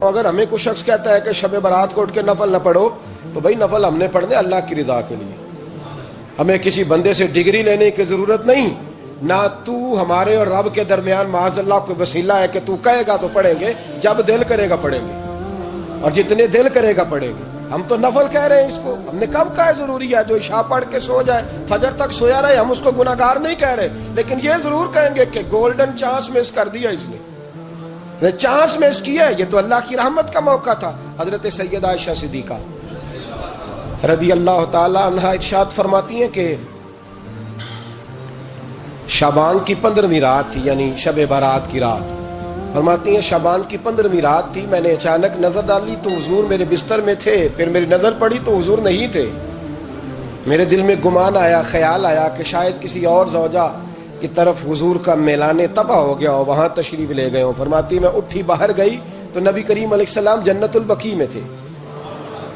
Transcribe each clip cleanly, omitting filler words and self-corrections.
اگر ہمیں کوئی شخص کہتا ہے کہ شب برات کو اٹھ کے نفل نہ پڑھو، تو بھائی نفل ہم نے پڑھنے اللہ کی رضا کے لیے، ہمیں کسی بندے سے ڈگری لینے کی ضرورت نہیں، نہ تو ہمارے اور رب کے درمیان معاذ اللہ کوئی وسیلہ ہے کہ تو کہے گا تو پڑھیں گے، جب دل کرے گا پڑھیں گے، اور جتنے دل کرے گا پڑھیں گے۔ ہم تو نفل کہہ رہے ہیں اس کو، ہم نے کب کہا ہے ضروری ہے جو عشاء پڑھ کے سو جائے فجر تک سویا رہے، ہم اس کو گناہگار نہیں کہہ رہے، لیکن یہ ضرور کہیں گے کہ گولڈن چانس مس کر دیا اس نے چانس مس کیا ہے، یہ تو اللہ کی رحمت کا موقع تھا۔ حضرت سیدہ عائشہ صدیقہ رضی اللہ تعالی عنہا ارشاد فرماتی ہیں کہ شعبان کی 15ویں رات تھی، یعنی شب برات کی رات، فرماتی ہیں شعبان کی 15ویں رات تھی، میں نے اچانک نظر ڈالی تو حضور میرے بستر میں تھے، پھر میری نظر پڑی تو حضور نہیں تھے، میرے دل میں گمان آیا، خیال آیا کہ شاید کسی اور زوجہ کی طرف حضور کا میلانے تباہ ہو گیا ہو، وہاں تشریف لے گئے ہوں۔ فرماتی میں اٹھی باہر گئی تو نبی کریم علیہ السلام جنت البقیع میں تھے،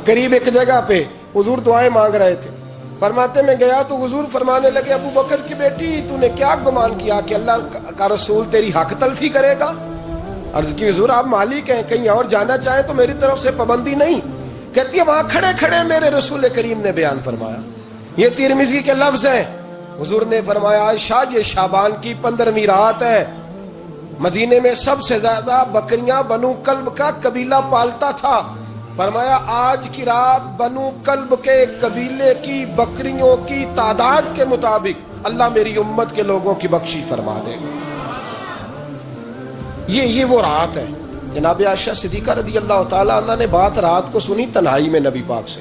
قریب ایک جگہ پہ حضور دعائیں مانگ رہے تھے۔ فرماتے میں گیا تو حضور فرمانے لگے ابو بکر کی بیٹی تو نے کیا گمان کیا کہ اللہ کا رسول تیری حق تلفی کرے گا؟ عرض کی حضور آپ مالک ہیں، کہیں اور جانا چاہیں تو میری طرف سے پابندی نہیں۔ کہتی ہے وہاں کھڑے کھڑے میرے رسول کریم نے بیان فرمایا، یہ ترمذی کے لفظ ہیں، حضور نے فرمایا عائشہ یہ شعبان کی 15ویں رات ہے، مدینے میں سب سے زیادہ بکریاں بنو کلب کا قبیلہ پالتا تھا، فرمایا آج کی رات بنو کلب کے قبیلے کی بکریوں کی تعداد کے مطابق اللہ میری امت کے لوگوں کی بخشی فرما دے گا۔ یہ وہ رات ہے۔ جناب عائشہ صدیقہ رضی اللہ تعالی عنہ نے بات رات کو سنی تنہائی میں نبی پاک سے،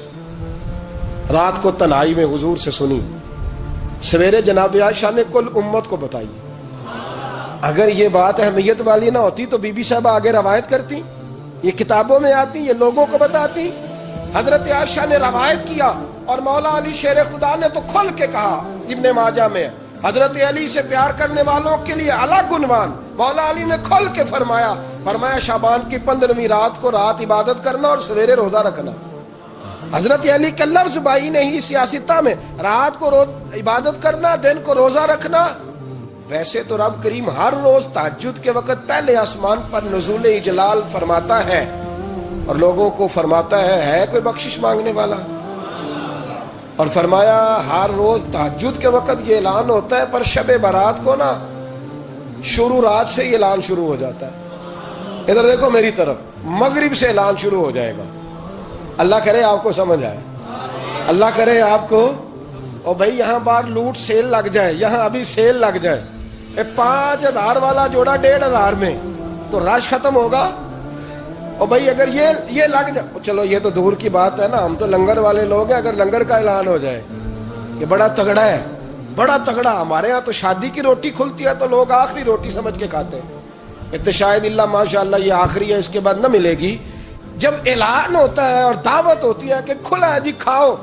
رات کو تنہائی میں حضور سے سنی، سویرے جناب عائشہ نے کل امت کو بتائی۔ اگر یہ بات اہمیت والی نہ ہوتی تو بی بی صاحبہ آگے روایت کرتی، یہ کتابوں میں آتی، یہ لوگوں کو بتاتی۔ حضرت عائشہ نے روایت کیا اور مولا علی شیر خدا نے تو کھل کے کہا، ابن ماجہ میں حضرت علی سے پیار کرنے والوں کے لیے الگ عنوان، مولا علی نے کھل کے فرمایا شعبان کی 15ویں رات کو رات عبادت کرنا اور سویرے روزہ رکھنا۔ حضرت علی کا لفظ بائی نہیں سیاستہ میں، رات کو روز عبادت کرنا، دن کو روزہ رکھنا۔ ویسے تو رب کریم ہر روز تہجد کے وقت پہلے آسمان پر نزول اجلال فرماتا ہے اور لوگوں کو فرماتا ہے کوئی بخشش مانگنے والا، اور فرمایا ہر روز تہجد کے وقت یہ اعلان ہوتا ہے، پر شب برات کو نا شروع رات سے یہ اعلان شروع ہو جاتا ہے۔ ادھر دیکھو میری طرف، مغرب سے اعلان شروع ہو جائے گا۔ اللہ کرے آپ کو سمجھ آئے، اللہ کرے آپ کو، اور بھائی یہاں بار لوٹ سیل لگ جائے، یہاں ابھی سیل لگ جائے، 5000 والا جوڑا 1500 میں، تو رش ختم ہوگا۔ اور بھائی اگر یہ لگ جائے، چلو یہ تو دور کی بات ہے نا، ہم تو لنگر والے لوگ ہیں، اگر لنگر کا اعلان ہو جائے کہ بڑا تگڑا ہے، بڑا تگڑا، ہمارے ہاں تو شادی کی روٹی کھلتی ہے تو لوگ آخری روٹی سمجھ کے کھاتے ہیں، شاید اللہ ماشاءاللہ یہ آخری ہے، اس کے بعد نہ ملے گی۔ جب اعلان ہوتا ہے اور دعوت ہوتی ہے کہ کھلا ہے جی کھاؤ،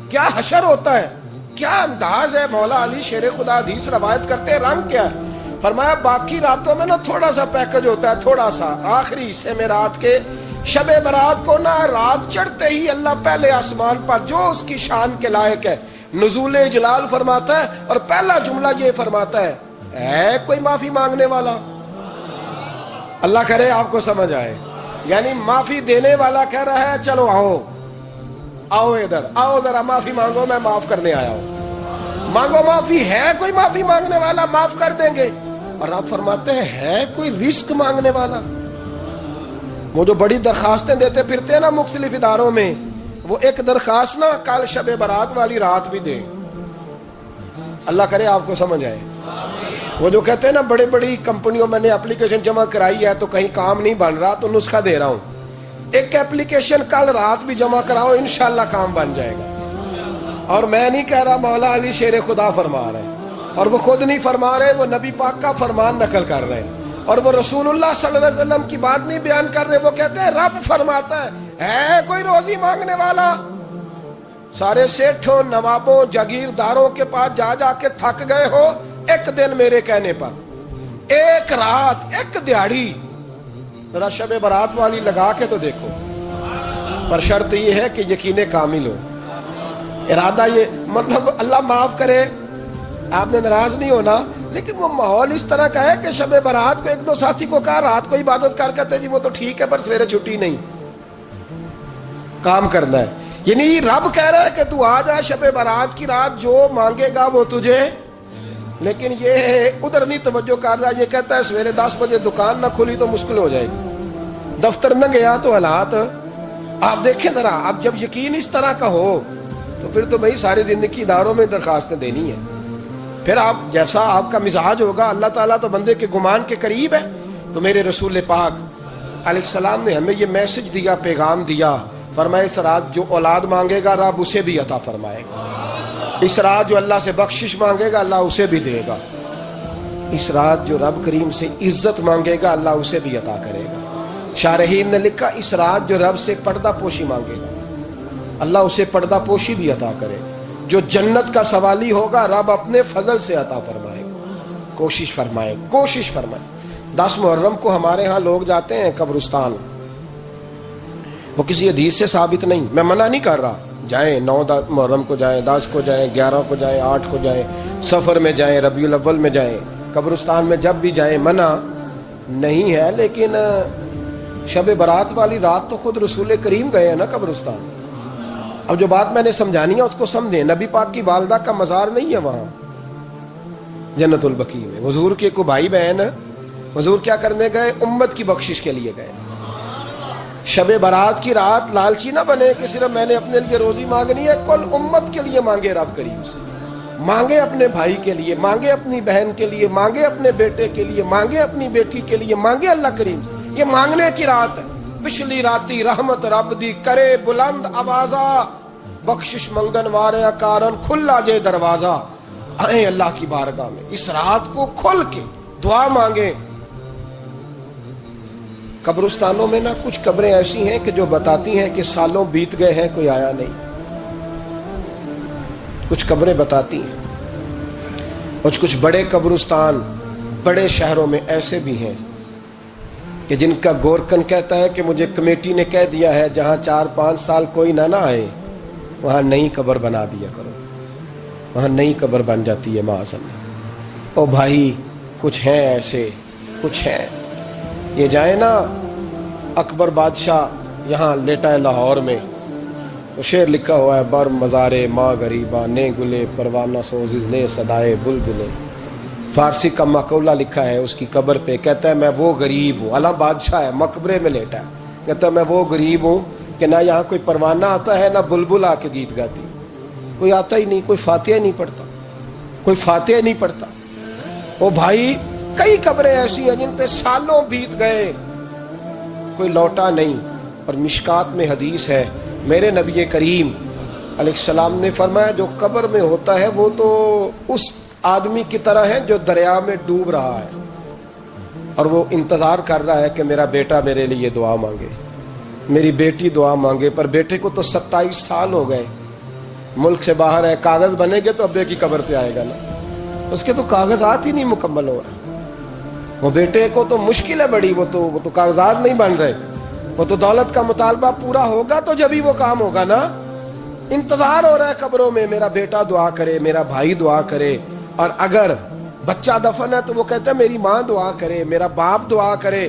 کیا حشر ہوتا ہے، کیا انداز ہے۔ مولا علی شیر خدا حدیث روایت کرتے ہیں، رنگ کیا ہے؟ فرمایا باقی راتوں میں نا تھوڑا سا پیکج ہوتا ہے، تھوڑا سا، آخری حصے میں رات کے شب برات کو نا رات چڑھتے ہی اللہ پہلے آسمان پر جو اس کی شان کے لائق ہے نزول جلال فرماتا ہے، اور پہلا جملہ یہ فرماتا ہے کوئی معافی مانگنے والا؟ اللہ کرے آپ کو سمجھ آئے، یعنی معافی دینے والا کہہ رہا ہے چلو آؤ ادھر، آؤ ذرا معافی مانگو، میں معاف کرنے آیا ہوں، مانگو معافی، ہے کوئی معافی مانگنے والا؟ معاف کر دیں گے۔ اور آپ فرماتے ہیں ہے کوئی رزق مانگنے والا؟ وہ جو بڑی درخواستیں دیتے پھرتے ہیں نا مختلف اداروں میں، وہ ایک درخواست نا کل شب برات والی رات بھی دے۔ اللہ کرے آپ کو سمجھ آئے۔ وہ جو کہتے ہیں نا بڑی بڑی کمپنیوں میں نے اپلیکیشن جمع کرائی ہے تو کہیں کام نہیں بن رہا تو نسخہ دے رہا ہوں، ایک اپلیکیشن کل رات بھی جمع کراؤ انشاءاللہ کام بن جائے گا۔ اور میں نہیں کہہ رہا، مولا علی شیر خدا فرما رہے ہیں، اور وہ خود نہیں فرما رہے، وہ نبی پاک کا فرمان نقل کر رہے ہیں، اور وہ رسول اللہ صلی اللہ علیہ وسلم کی بات نہیں بیان کر رہے، وہ کہتے ہیں رب فرماتا ہے کوئی روزی مانگنے والا؟ سارے سیٹھوں، نوابوں، جاگیرداروں کے پاس جا جا کے تھک گئے ہو، ایک دن میرے کہنے پر، ایک رات، ایک دیہڑی ذرا شب برات والی لگا کے تو دیکھو۔ پر شرط یہ ہے کہ یقین کامل ہو، ارادہ یہ، مطلب اللہ معاف کرے، آپ نے ناراض نہیں ہونا، لیکن وہ ماحول اس طرح کا ہے کہ شب برات کو ایک دو ساتھی کو کہا رات کو عبادت کر کہتے جی وہ تو ٹھیک ہے پر سویرے چھٹی نہیں، کام کرنا ہے. یعنی رب کہہ رہا ہے کہ تو آ جا شب برات کی رات، جو مانگے گا وہ تجھے. لیکن یہ ادھر نہیں توجہ کر رہا، یہ کہتا ہے سویرے 10 بجے دکان نہ کھلی تو مشکل ہو جائے گی، دفتر نہ گیا تو حالات. آپ دیکھیں ذرا، اب جب یقین اس طرح کا ہو تو پھر تو بھائی ساری زندگی اداروں میں درخواستیں دینی ہے. پھر آپ جیسا آپ کا مزاج ہوگا، اللہ تعالیٰ تو بندے کے گمان کے قریب ہے. تو میرے رسول پاک علیہ السلام نے ہمیں یہ میسج دیا، پیغام دیا، فرمایا اس رات جو اولاد مانگے گا رب اسے بھی عطا فرمائے گا. اس رات جو اللہ سے بخشش مانگے گا اللہ اسے بھی دے گا. اس رات جو رب کریم سے عزت مانگے گا اللہ اسے بھی عطا کرے گا. شارحین نے لکھا اس رات جو رب سے پردہ پوشی مانگے گا اللہ اسے پردہ پوشی بھی عطا کرے گا. جو جنت کا سوالی ہوگا رب اپنے فضل سے عطا فرمائے گا. کوشش فرمائے، کوشش فرمائے. 10 محرم کو ہمارے ہاں لوگ جاتے ہیں قبرستان، وہ کسی حدیث سے ثابت نہیں، میں منع نہیں کر رہا، جائیں 9 محرم کو جائیں، 10 کو جائیں، 11 کو جائیں، 8 کو جائیں، سفر میں جائیں، ربیع الاول میں جائیں، قبرستان میں جب بھی جائیں، منع نہیں ہے. لیکن شب برات والی رات تو خود رسول کریم گئے ہیں نا قبرستان. اب جو بات میں نے سمجھانی ہے اس کو سمجھیں. نبی پاک کی والدہ کا مزار نہیں ہے وہاں جنت البقیع میں. حضور کے کو بھائی بہن، حضور کیا کرنے گئے؟ امت کی بخشش کے لیے گئے. شب برات کی رات لالچی نہ بنے کہ صرف میں نے اپنے لیے روزی مانگنی ہے، کل امت کے لیے مانگے رب کریم سے. مانگے اپنے بھائی کے لیے، مانگے اپنی بہن کے لیے، مانگے اپنے بیٹے کے لیے، مانگے اپنی بیٹی کے لیے، مانگے اللہ کریم. یہ مانگنے کی رات ہے. پچھلی راتی رحمت رب دی کرے بلند آوازہ، بخشش منگن وارے کارن کھلا جے دروازہ. آئیں اللہ کی بارگاہ میں اس رات کو کھل کے دعا مانگے. قبرستانوں میں نا کچھ قبریں ایسی ہیں کہ جو بتاتی ہیں کہ سالوں بیت گئے ہیں کوئی آیا نہیں. کچھ قبریں بتاتی ہیں. اور کچھ بڑے قبرستان بڑے شہروں میں ایسے بھی ہیں کہ جن کا گورکن کہتا ہے کہ مجھے کمیٹی نے کہہ دیا ہے جہاں 4-5 سال کوئی نہ آئے وہاں نئی قبر بنا دیا کرو. وہاں نئی قبر بن جاتی ہے معاذ اللہ. او بھائی کچھ ہیں ایسے، کچھ ہیں. یہ جائیں نا اکبر بادشاہ یہاں لیٹا ہے لاہور میں، تو شعر لکھا ہوا ہے بر مزارے ماں غریباں نے گلے پروانہ سوزز نے صدائے بلبلے. فارسی کا مقولہ لکھا ہے اس کی قبر پہ، کہتا ہے میں وہ غریب ہوں. اعلیٰ بادشاہ ہے مقبرے میں لیٹا ہے، کہتا ہے میں وہ غریب ہوں کہ نہ یہاں کوئی پروانہ آتا ہے نہ بلبل آ کے گیت گاتی. کوئی آتا ہی نہیں، کوئی فاتحہ نہیں پڑھتا، کوئی فاتحہ نہیں پڑھتا. او بھائی کئی قبریں ایسی ہیں جن پہ سالوں بیت گئے کوئی لوٹا نہیں. اور مشکات میں حدیث ہے میرے نبی کریم علیہ السلام نے فرمایا جو قبر میں ہوتا ہے وہ تو اس آدمی کی طرح ہے جو دریا میں ڈوب رہا ہے اور وہ انتظار کر رہا ہے کہ میرا بیٹا میرے لیے دعا مانگے، میری بیٹی دعا مانگے. پر بیٹے کو تو 27 سال ہو گئے، ملک سے باہر ہے. کاغذ بنے گے تو ابے کی قبر پہ آئے گا نا، اس کے تو کاغذات ہی نہیں مکمل ہو رہے. وہ بیٹے کو تو مشکل ہے بڑی، وہ تو کاغذات نہیں بن رہے. وہ تو دولت کا مطالبہ پورا ہوگا تو جبھی وہ کام ہوگا نا. انتظار ہو رہا ہے قبروں میں میرا بیٹا دعا کرے، میرا بھائی دعا کرے. اور اگر بچہ دفن ہے تو وہ کہتا ہے میری ماں دعا کرے، میرا باپ دعا کرے.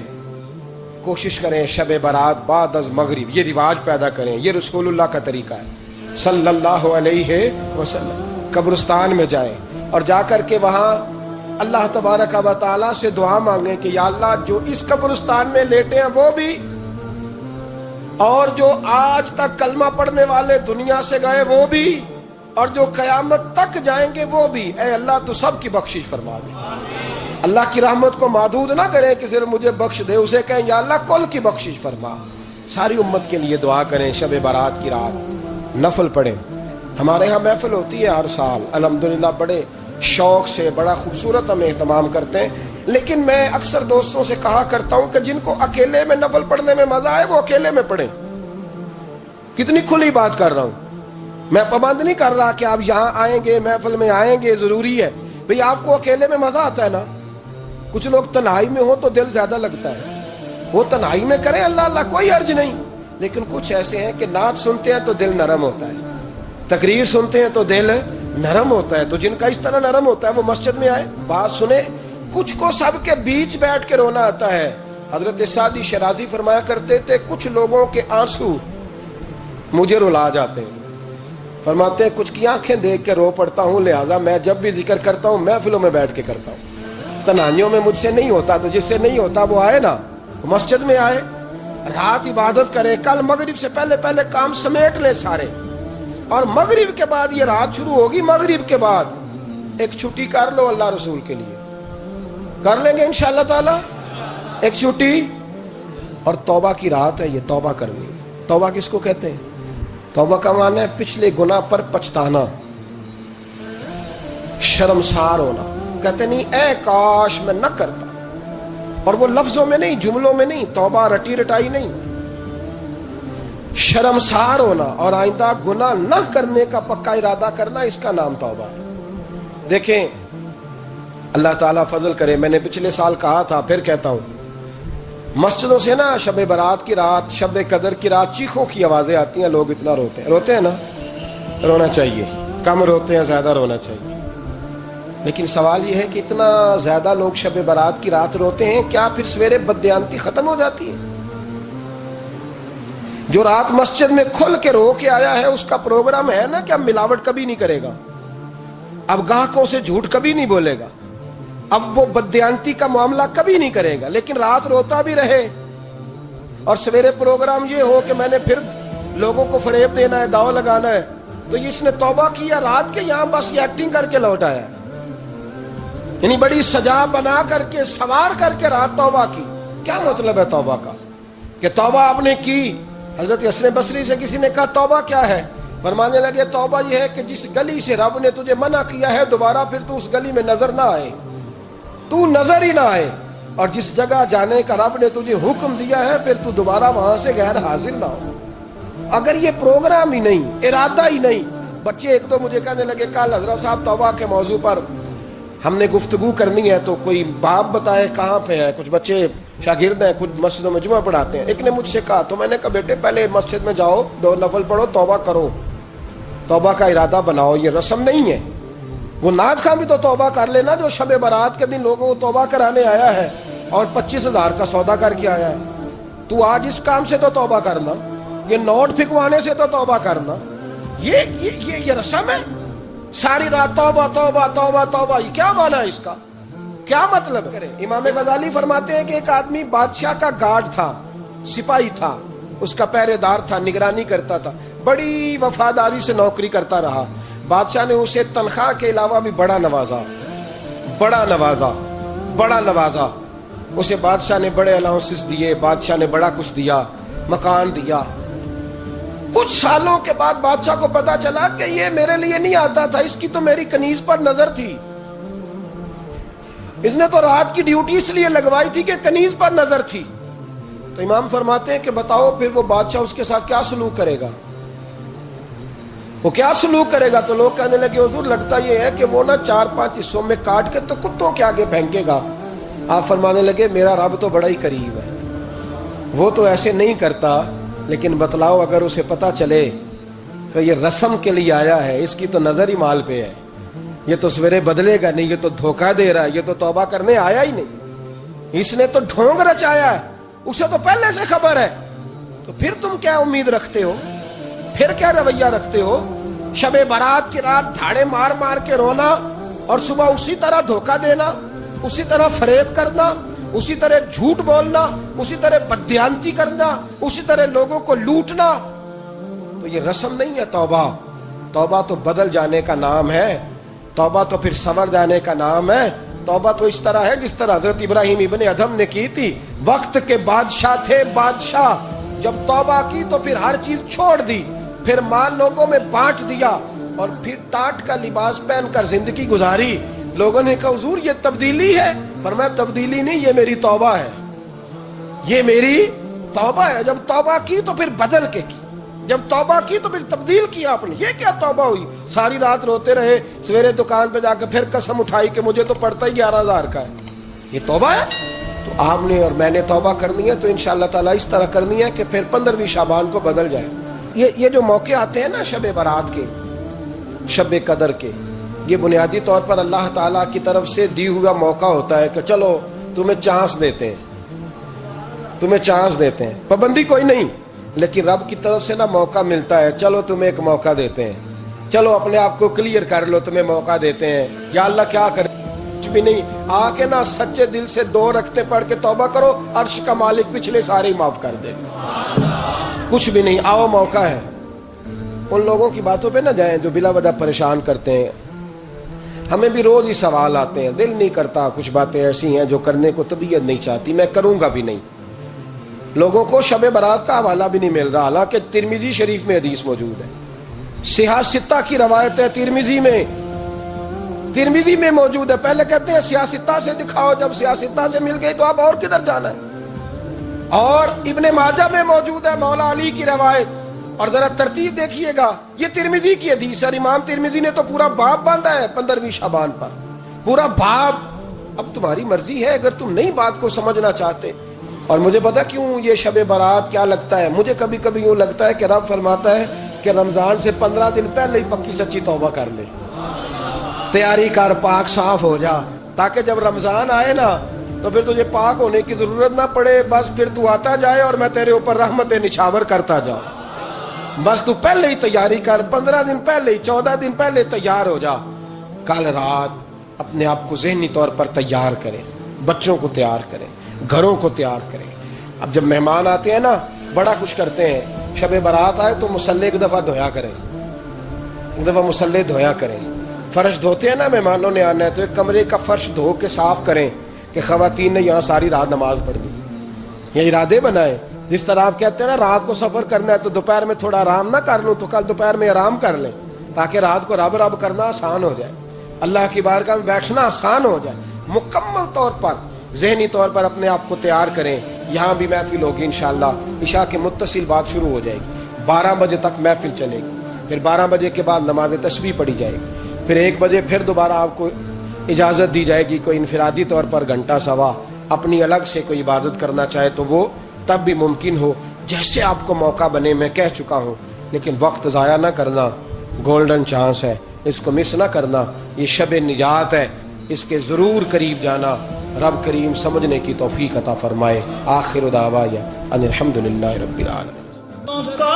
کوشش کریں شب برات بعد از مغرب یہ رواج پیدا کریں. یہ رسول اللہ کا طریقہ ہے صلی اللہ علیہ وسلم. قبرستان میں جائیں اور جا کر کے وہاں اللہ تبارک و تعالیٰ سے دعا مانگیں کہ یا اللہ جو اس قبرستان میں لیٹے ہیں وہ بھی، اور جو آج تک کلمہ پڑھنے والے دنیا سے گئے وہ بھی، اور جو قیامت تک جائیں گے وہ بھی. اے اللہ تو سب کی بخشش فرما دے. اللہ کی رحمت کو محدود نہ کریں کہ صرف مجھے بخش دے، اسے کہیں یا اللہ کل کی بخشش فرما. ساری امت کے لیے دعا کریں. شب برات کی رات نفل پڑھیں. ہمارے ہاں محفل ہوتی ہے ہر سال الحمدللہ، بڑے شوق سے بڑا خوبصورت ہم اہتمام کرتے ہیں. لیکن میں اکثر دوستوں سے کہا کرتا ہوں کہ جن کو اکیلے میں نفل پڑھنے میں مزہ آئے وہ اکیلے میں پڑھیں. کتنی کھلی بات کر رہا ہوں. میں پابند نہیں کر رہا کہ آپ یہاں آئیں گے محفل میں آئیں گے ضروری ہے. بھئی آپ کو اکیلے میں مزہ آتا ہے نا. کچھ لوگ تنہائی میں ہو تو دل زیادہ لگتا ہے، وہ تنہائی میں کریں اللہ اللہ کوئی حرج نہیں. لیکن کچھ ایسے ہیں کہ نعت سنتے ہیں تو دل نرم ہوتا ہے، تقریر سنتے ہیں تو دل نرم ہوتا ہے, تو جن کا اس طرح نرم ہوتا ہے وہ مسجد میں آئے, بات سنے. کچھ کو سب کے بیچ بیٹھ کے رونا آتا ہے. حضرت سعدی شیرازی فرمایا کرتے تھے کچھ لوگوں کے آنسو مجھے رلا جاتے ہیں. فرماتے ہیں کچھ کی آنکھیں دیکھ کے رو پڑتا ہوں, لہٰذا میں جب بھی ذکر کرتا ہوں محفلوں میں بیٹھ کے کرتا ہوں. تنہائیوں میں مجھ سے نہیں ہوتا, تو جس سے نہیں ہوتا وہ آئے نا, مسجد میں آئے, رات عبادت کرے. کل مغرب سے پہلے پہلے کام سمیٹ لے سارے, اور مغرب کے بعد یہ رات شروع ہوگی, مغرب کے بعد ایک چھٹی کر لو اللہ رسول کے لیے. کر لیں گے انشاءاللہ تعالی ایک چھٹی. اور توبہ کی رات ہے یہ, توبہ کرنی. توبہ کس کو کہتے ہیں؟ توبہ کا معنی ہے پچھلے گناہ پر پچھتانا, شرمسار ہونا. کہتے نہیں اے کاش میں نہ کرتا, اور وہ لفظوں میں نہیں, جملوں میں نہیں, توبہ رٹی رٹائی نہیں, شرمسار ہونا اور آئندہ گناہ نہ کرنے کا پکا ارادہ کرنا, اس کا نام توبہ ہے. دیکھیں اللہ تعالیٰ فضل کرے, میں نے پچھلے سال کہا تھا پھر کہتا ہوں, مسجدوں سے نا شب برات کی رات, شب قدر کی رات چیخوں کی آوازیں آتی ہیں, لوگ اتنا روتے ہیں نا. رونا چاہیے, کم روتے ہیں, زیادہ رونا چاہیے. لیکن سوال یہ ہے کہ اتنا زیادہ لوگ شب برات کی رات روتے ہیں, کیا پھر سویرے بددیانتی ختم ہو جاتی ہے؟ جو رات مسجد میں کھل کے رو کے آیا ہے اس کا پروگرام ہے نا کہ اب ملاوٹ کبھی نہیں کرے گا, اب گاہکوں سے جھوٹ کبھی نہیں بولے گا, اب وہ بددیانتی کا معاملہ کبھی نہیں کرے گا. لیکن رات روتا بھی رہے اور سویرے پروگرام یہ ہو کہ میں نے پھر لوگوں کو فریب دینا ہے, داؤ لگانا ہے, تو اس نے توبہ کیا رات کے, یہاں بس یہ ایکٹنگ کر کے لوٹ آیا. یعنی بڑی سجا بنا کر کے, سوار کر کے رات توبہ کی. کیا مطلب ہے توبہ کا؟ کہ توبہ آپ نے کی. حضرت حسن بصری سے کسی نے کہا توبہ کیا ہے؟ فرمانے لگے توبہ یہ ہے کہ جس گلی سے رب نے تجھے منع کیا ہے دوبارہ پھر تو اس گلی میں نظر نہ آئے, تو نظر ہی نہ آئے. اور جس جگہ جانے کا رب نے تجھے حکم دیا ہے پھر تو دوبارہ وہاں سے غیر حاضر نہ ہو. اگر یہ پروگرام ہی نہیں, ارادہ ہی نہیں. بچے ایک دو مجھے کہنے لگے کل حضرت صاحب توبہ کے موضوع پر ہم نے گفتگو کرنی ہے, تو کوئی باب بتائے کہاں پہ ہے. کچھ بچے شاگرد ہیں, کچھ مسجدوں میں جمعہ پڑھاتے ہیں. ایک نے مجھ سے کہا, تو میں نے کہا بیٹے پہلے مسجد میں جاؤ, 2 نفل پڑھو, توبہ کرو, توبہ کا ارادہ بناؤ. یہ رسم نہیں ہے. وہ نعت خان بھی تو توبہ کر لینا جو شب برات کے دن لوگوں کو توبہ کرانے آیا ہے اور 25,000 کا سودا کر کے آیا ہے. تو آج اس کام سے تو توبہ کرنا, یہ نوٹ پھکوانے سے تو توبہ کرنا. یہ رسم ہے. ساری رات توبہ توبہ توبہ توبہ, یہ کیا معنی ہے اس کا؟ کیا مطلب کرے؟ امام غزالی فرماتے ہیں کہ ایک آدمی بادشاہ کا گارڈ تھا, سپاہی تھا, اس کا پہرے دار تھا, نگرانی کرتا تھا, بڑی وفاداری سے نوکری کرتا رہا. بادشاہ نے اسے تنخواہ کے علاوہ بھی بڑا نوازا, بڑا نوازا, بڑا نوازا. اسے بادشاہ نے بڑے الاؤنسز دیے, بادشاہ نے بڑا کچھ دیا, مکان دیا. کچھ سالوں کے بعد بادشاہ کو پتا چلا کہ یہ میرے لیے نہیں آتا تھا, اس کی تو میری کنیز پر نظر تھی. اس نے تو رات کی ڈیوٹی اس لیے لگوائی تھی کہ کنیز پر نظر تھی. تو امام فرماتے ہیں کہ بتاؤ پھر وہ بادشاہ اس کے ساتھ کیا سلوک کرے گا؟ وہ کیا سلوک کرے گا؟ تو لوگ کہنے لگے حضور لگتا یہ ہے کہ وہ نا 4-5 حصوں میں کاٹ کے تو کتوں کے آگے پھینکے گا. آپ فرمانے لگے میرا رب تو بڑا ہی قریب ہے, وہ تو ایسے نہیں کرتا. لیکن بتلاؤ اگر اسے پتا چلے کہ یہ رسم کے لیے آیا ہے, اس کی تو نظر ہی مال پہ ہے, یہ تو سویرے بدلے گا نہیں, یہ تو دھوکہ دے رہا ہے, یہ تو توبہ کرنے آیا ہی نہیں, اس نے تو ڈھونگ رچایا ہے, اسے تو پہلے سے خبر ہے. تو پھر تم کیا امید رکھتے ہو؟ پھر کیا رویہ رکھتے ہو؟ شب برات کی رات دھاڑے مار مار کے رونا اور صبح اسی طرح دھوکہ دینا, اسی طرح فریب کرنا, اسی طرح جھوٹ بولنا, اسی طرح بددیانتی کرنا, اسی طرح لوگوں کو لوٹنا. تو یہ رسم نہیں ہے توبہ. توبہ تو بدل جانے کا نام ہے, توبہ تو پھر سنور جانے کا نام ہے. توبہ تو اس طرح ہے جس طرح حضرت ابراہیم ابن ادھم نے کی تھی. وقت کے بادشاہ تھے, بادشاہ جب توبہ کی تو پھر ہر چیز چھوڑ دی, پھر مال لوگوں میں بانٹ دیا اور پھر ٹاٹ کا لباس پہن کر زندگی گزاری. لوگوں نے کہا حضور یہ تبدیلی ہے. فرمایا تبدیلی نہیں, یہ میری توبہ ہے, یہ میری توبہ ہے. جب توبہ کی تو پھر بدل کے کی, جب توبہ کی تو پھر تبدیل کیا آپ نے. یہ کیا توبہ ہوئی؟ ساری رات روتے رہے, سویرے دکان پہ جا کے پھر قسم اٹھائی کہ مجھے تو پڑتا ہی 11,000 کا ہے. یہ توبہ ہے؟ تو آپ نے اور میں نے توبہ کرنی ہے تو انشاءاللہ تعالیٰ اس طرح کرنی ہے کہ پھر 15ویں شعبان کو بدل جائے. یہ جو موقع آتے ہیں نا شب برات کے, شب قدر کے, یہ بنیادی طور پر اللہ تعالیٰ کی طرف سے دی ہوا موقع ہوتا ہے کہ چلو تمہیں چانس دیتے ہیں، تمہیں چانس دیتے ہیں، پابندی کوئی نہیں، لیکن رب کی طرف سے نا موقع ملتا ہے، چلو تمہیں ایک موقع دیتے ہیں، چلو اپنے آپ کو کلیئر کر لو، تمہیں موقع دیتے ہیں۔ یا اللہ کیا کرے؟ کچھ بھی نہیں، آ کے نا سچے دل سے 2 رکعتیں پڑھ کے توبہ کرو، عرش کا مالک پچھلے سارے ہی معاف کر دے۔ کچھ بھی نہیں، آؤ موقع ہے۔ ان لوگوں کی باتوں پہ نہ جائیں جو بلا وجہ پریشان کرتے ہیں۔ ہمیں بھی روز ہی سوال آتے ہیں، دل نہیں کرتا، کچھ باتیں ایسی ہیں جو کرنے کو طبیعت نہیں چاہتی، میں کروں گا بھی نہیں۔ لوگوں کو شب برات کا حوالہ بھی نہیں مل رہا، حالانکہ ترمذی شریف میں حدیث موجود ہے، صحاح ستہ کی روایت ہے، ترمذی میں موجود ہے۔ پہلے کہتے ہیں صحاح ستہ سے دکھاؤ، جب صحاح ستہ سے مل گئی تو اب اور کدھر جانا ہے؟ اور ابن ماجہ میں موجود ہے مولا علی کی روایت، اور ذرا ترتیب دیکھیے گا، یہ ترمذی کی حدیث ہے، امام ترمذی نے تو پورا باب باندھا ہے 15ویں شعبان پر، پورا باب۔ اب تمہاری مرضی ہے، اگر تم نئی بات کو سمجھنا چاہتے۔ اور مجھے پتا کیوں یہ شب برات کیا لگتا ہے، مجھے کبھی کبھی یوں لگتا ہے کہ رب فرماتا ہے کہ رمضان سے 15 دن پہلے ہی پکی سچی توبہ کر لے، تیاری کر، پاک صاف ہو جا، تاکہ جب رمضان آئے نا تو پھر تجھے پاک ہونے کی ضرورت نہ پڑے، بس پھر تو آتا جائے اور میں تیرے اوپر رحمت نچھاور کرتا جاؤں۔ بس تو پہلے ہی تیاری کر، 15 دن پہلے، 14 دن پہلے تیار ہو جا۔ کل رات اپنے آپ کو ذہنی طور پر تیار کریں، بچوں کو تیار کریں، گھروں کو تیار کریں۔ اب جب مہمان آتے ہیں نا بڑا کچھ کرتے ہیں، شب برات آئے تو مصلی ایک دفعہ دھویا کریں، ایک دفعہ مصلی دھویا کریں۔ فرش دھوتے ہیں نا، مہمانوں نے آنا ہے تو ایک کمرے کا فرش دھو کے صاف کریں کہ خواتین نے یہاں ساری رات نماز پڑھ دی، یہ ارادے بنائیں۔ جس طرح آپ کہتے ہیں نا رات کو سفر کرنا ہے تو دوپہر میں تھوڑا آرام نہ کر لوں تو کل دوپہر میں آرام کر لیں، تاکہ رات کو رب رب کرنا آسان ہو جائے، اللہ کی بارگاہ میں بیٹھنا آسان ہو جائے۔ مکمل طور پر ذہنی طور پر اپنے آپ کو تیار کریں۔ یہاں بھی محفل ہوگی انشاءاللہ، عشاء کے متصل بات شروع ہو جائے گی، 12 بجے تک محفل چلے گی، پھر 12 بجے کے بعد نماز تسبیح پڑھی جائے گی، پھر 1 بجے پھر دوبارہ آپ کو اجازت دی جائے گی، کوئی انفرادی طور پر گھنٹہ سوا اپنی الگ سے کوئی عبادت کرنا چاہے تو وہ تب بھی ممکن ہو، جیسے آپ کو موقع بنے۔ میں کہہ چکا ہوں، لیکن وقت ضائع نہ کرنا، گولڈن چانس ہے، اس کو مس نہ کرنا، یہ شب نجات ہے، اس کے ضرور قریب جانا۔ رب کریم سمجھنے کی توفیق عطا فرمائے۔ آخر دعوایا ان الحمدللہ رب العالمین۔